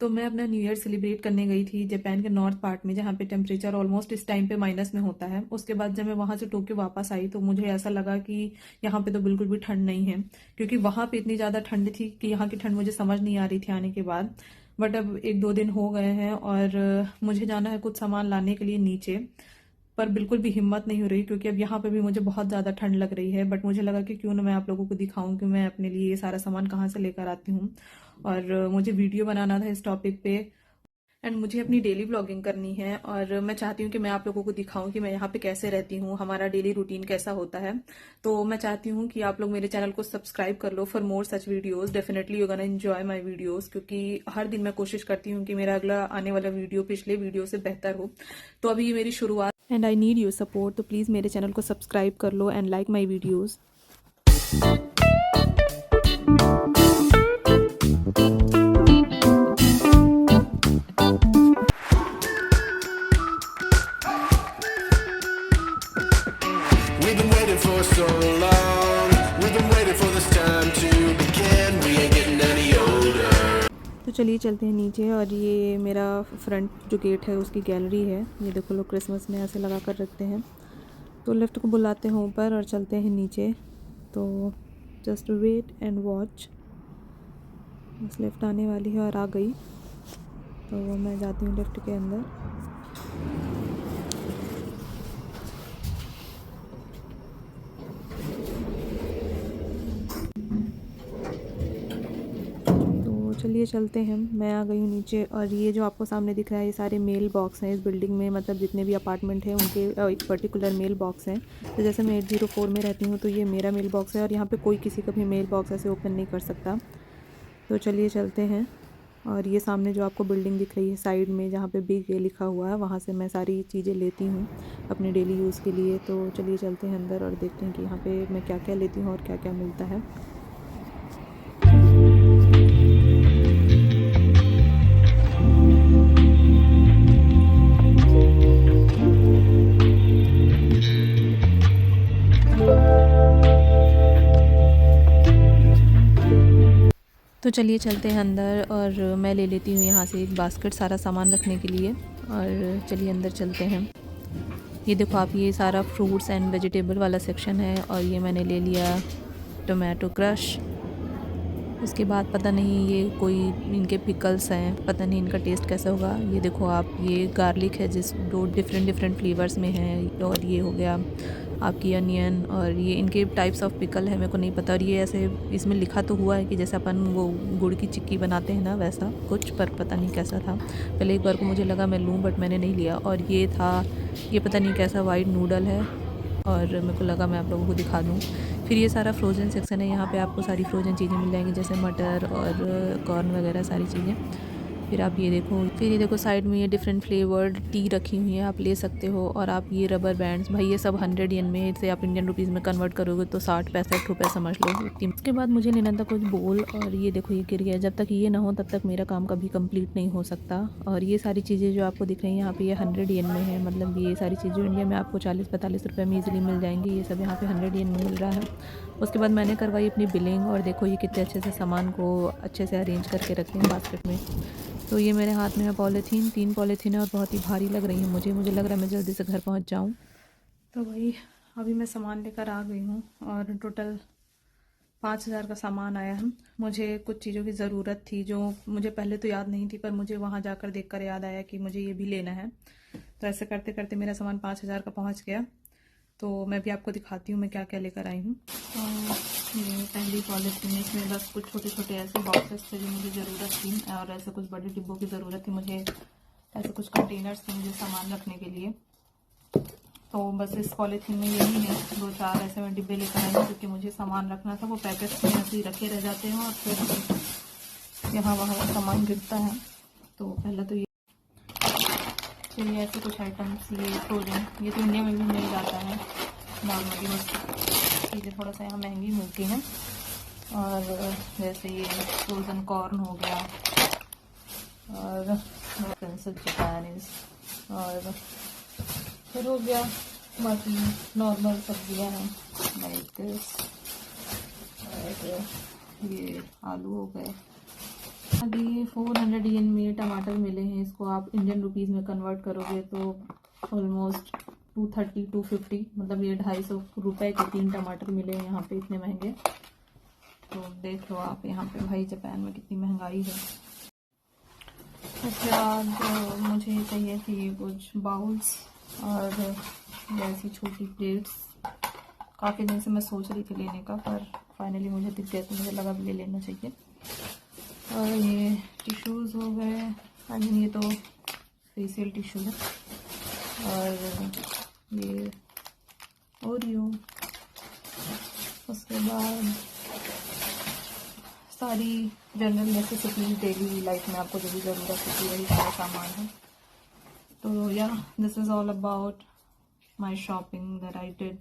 तो मैं अपना न्यू ईयर सेलिब्रेट करने गई थी जापान के नॉर्थ पार्ट में, जहाँ पे टेम्परेचर ऑलमोस्ट इस टाइम पे माइनस में होता है। उसके बाद जब मैं वहाँ से टोक्यो वापस आई तो मुझे ऐसा लगा कि यहाँ पे तो बिल्कुल भी ठंड नहीं है, क्योंकि वहाँ पे इतनी ज़्यादा ठंड थी कि यहाँ की ठंड मुझे समझ नहीं आ रही थी आने के बाद। बट अब 1-2 दिन हो गए हैं और मुझे जाना है कुछ सामान लाने के लिए नीचे, पर बिल्कुल भी हिम्मत नहीं हो रही क्योंकि अब यहाँ पे भी मुझे बहुत ज़्यादा ठंड लग रही है। बट मुझे लगा कि क्यों ना मैं आप लोगों को दिखाऊं कि मैं अपने लिए ये सारा सामान कहाँ से लेकर आती हूँ। और मुझे वीडियो बनाना था इस टॉपिक पे, एंड मुझे अपनी डेली व्लॉगिंग करनी है। और मैं चाहती हूँ कि मैं आप लोगों को दिखाऊं कि मैं यहाँ पे कैसे रहती हूँ, हमारा डेली रूटीन कैसा होता है। तो मैं चाहती हूँ कि आप लोग मेरे चैनल को सब्सक्राइब कर लो for more such videos. Definitely you gonna enjoy my videos, क्योंकि हर दिन मैं कोशिश करती हूँ कि मेरा अगला आने वाला वीडियो पिछले वीडियो से बेहतर हो। तो अभी ये मेरी शुरुआत and I need your support, तो प्लीज़ मेरे चैनल को सब्सक्राइब कर लो and like my videos. We've been waiting for so long. We've been waiting for this time to begin. We ain't getting any older. तो चलिए चलते हैं नीचे। और ये मेरा फ्रंट जो गेट है उसकी गैलरी है। ये देखो लोग क्रिसमस में ऐसे लगा कर रखते हैं। तो लिफ्ट को बुलाते हैं ऊपर और चलते हैं नीचे। तो जस्ट वेट एंड वॉच, बस लिफ्ट आने वाली है और आ गई। तो मैं जाती हूँ लिफ्ट के अंदर। चलिए चलते हैं। मैं आ गई हूँ नीचे और ये जो आपको सामने दिख रहा है ये सारे मेल बॉक्स हैं इस बिल्डिंग में। मतलब जितने भी अपार्टमेंट हैं उनके एक पर्टिकुलर मेल बॉक्स हैं। तो जैसे मैं 804 में रहती हूँ तो ये मेरा मेल बॉक्स है और यहाँ पे कोई किसी का भी मेल बॉक्स ऐसे ओपन नहीं कर सकता। तो चलिए चलते हैं। और ये सामने जो आपको बिल्डिंग दिख रही है साइड में जहाँ पे बिग ए लिखा हुआ है, वहाँ से मैं सारी चीज़ें लेती हूँ अपने डेली यूज़ के लिए। तो चलिए चलते हैं अंदर और देखते हैं कि यहाँ पे मैं क्या क्या लेती हूँ और क्या क्या मिलता है। तो चलिए चलते हैं अंदर और मैं ले लेती हूँ यहाँ से एक बास्केट सारा सामान रखने के लिए। और चलिए अंदर चलते हैं। ये देखो आप, ये सारा फ्रूट्स एंड वेजिटेबल वाला सेक्शन है और ये मैंने ले लिया टोमेटो क्रश। उसके बाद पता नहीं ये कोई इनके पिकल्स हैं, पता नहीं इनका टेस्ट कैसा होगा। ये देखो आप, ये गार्लिक है जिस दो डिफरेंट फ्लेवर्स में है। और ये हो गया आपकी अनियन, और ये इनके टाइप्स ऑफ पिकल है, मेरे को नहीं पता। और ये ऐसे इसमें लिखा तो हुआ है कि जैसे अपन वो गुड़ की चिक्की बनाते हैं ना वैसा कुछ, पर पता नहीं कैसा था। पहले एक बार को मुझे लगा मैं लूँ बट मैंने नहीं लिया। और ये था, ये पता नहीं कैसा वाइट नूडल है और मेरे को लगा मैं आप लोगों को दिखा दूँ। फिर ये सारा फ्रोज़न सेक्शन है, यहाँ पे आपको सारी फ्रोज़न चीज़ें मिल जाएंगी जैसे मटर और कॉर्न वगैरह सारी चीज़ें। फिर आप ये देखो, फिर ये देखो साइड में ये डिफरेंट फ्लेवर्ड टी रखी हुई है, आप ले सकते हो। और आप ये रबर बैंड्स, भाई ये सब 100 येन में, इसे आप इंडियन रुपीज़ में कन्वर्ट करोगे तो 60-65 रुपये समझ लो। उसके बाद मुझे लेना था कुछ बोल, और ये देखो ये गिर गया। जब तक ये ना हो तब तक मेरा काम कभी कंप्लीट नहीं हो सकता। और ये सारी चीज़ें जो आपको दिख रही हैं यहाँ पे ये 100 येन में है। मतलब ये सारी चीज़ें इंडिया में आपको 40-45 रुपये में ईजिली मिल जाएंगी, ये सब यहाँ पे 100 येन में मिल रहा है। उसके बाद मैंने करवाई अपनी बिलिंग और देखो ये कितने अच्छे से सामान को अच्छे से अरेंज करके रखते हैं बास्केट में। तो ये मेरे हाथ में है पॉलीथीन, 3 पॉलीथीन है और बहुत ही भारी लग रही है मुझे लग रहा है मैं जल्दी से घर पहुंच जाऊं। तो भाई अभी मैं सामान लेकर आ गई हूं और टोटल 5000 का सामान आया है। मुझे कुछ चीज़ों की ज़रूरत थी जो मुझे पहले तो याद नहीं थी, पर मुझे वहाँ जाकर देखकर याद आया कि मुझे ये भी लेना है। तो ऐसे करते करते मेरा सामान 5000 का पहुँच गया। तो मैं भी आपको दिखाती हूँ मैं क्या क्या लेकर आई हूँ। ये पहली पॉलिथीन, इसमें बस कुछ छोटे छोटे ऐसे बॉक्सेस थे जो मुझे ज़रूरत थी, और ऐसे कुछ बड़े डिब्बों की ज़रूरत थी मुझे, ऐसे कुछ कंटेनर्स थे मुझे सामान रखने के लिए। तो बस इस पॉलीथीन में यही है, 2-4 ऐसे मैं डिब्बे लेकर आई हूँ क्योंकि मुझे सामान रखना था। वो पैकेट्स में ऐसे ही रखे रह जाते हैं और फिर यहाँ वहाँ सामान गिरता है। तो पहले तो ये चलिए ऐसे कुछ आइटम्स, ये फ्रोजन, ये तो इंडिया में भी मिल जाता है नॉर्मली, बस चीज़ें थोड़ा सा यहाँ महंगी मिलती हैं। और जैसे ये फ्रोज़न कॉर्न हो गया और जापानीज, और फिर हो गया बाकी नॉर्मल सब्जियाँ हैं लाइक दिस, और ये आलू हो गए, अभी 400 yen में टमाटर मिले हैं। इसको आप इंडियन रुपीज़ में कन्वर्ट करोगे तो ऑलमोस्ट 230 250, मतलब ये 250 रुपये के 3 टमाटर मिले हैं यहाँ पे, इतने महंगे। तो देख लो आप यहाँ पे भाई जापान में कितनी महंगाई है। उसके बाद मुझे चाहिए थी कुछ बाउल्स और ऐसी छोटी प्लेट्स। काफ़ी दिन से मैं सोच रही थी लेने का, पर फाइनली मुझे दिख गया तो मुझे लगा ले लेना चाहिए। और ये टिश्यूज़ हो गए, आई मीन ये तो फेशियल टिश्यू है। और ये ओरियो। उसके बाद सारी जनरल नेसेसिटीज डेली लाइफ में आपको जो भी ज़रूरत होती है वही सारा सामान है। तो या this is all about my shopping that I did.